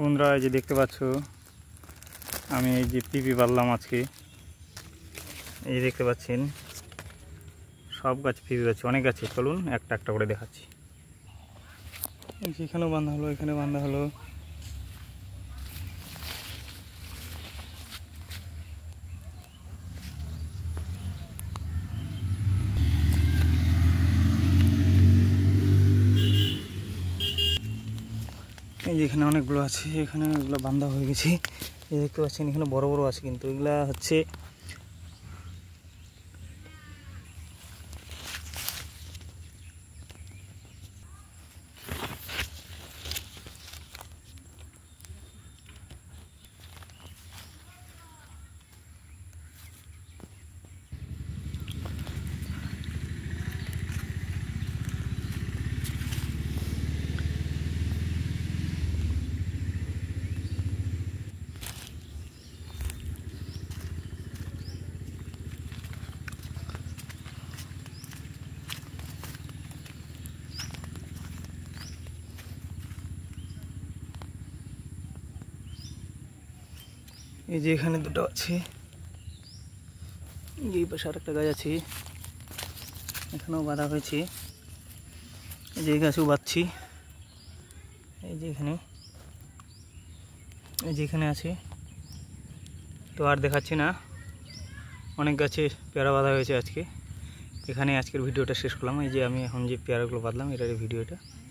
বন্ধুরা এই যে দেখতে পাচ্ছ আমি এই যে পিপি পারলাম আজকে। এই দেখতে পাচ্ছেন সব গাছ পিপি পাচ্ছি, অনেক গাছে। চলুন একটা একটা করে দেখাচ্ছি। এখানেও বাঁধা হলো, এখানে বাঁধা হলো। এই যে এখানে অনেকগুলো আছে, এখানে এগুলো বাঁধা হয়ে গেছে। এই দেখতে পাচ্ছেন এখানে বড় বড় আছে, কিন্তু এগুলা হচ্ছে এই যে এখানে দুটো আছে, এই পাশে আরেকটা গাছ আছে, এখানেও বাঁধা হয়েছে। এই যে গাছেও বাঁধছি, এই যে এখানে, এই যে এখানে আছে। তো আর দেখাচ্ছি না, অনেক গাছে পেয়ারা বাঁধা হয়েছে আজকে। এখানে আজকের ভিডিওটা শেষ করলাম। এই যে আমি এখন যে পেয়ারাগুলো বাঁধলাম এটার ভিডিওটা।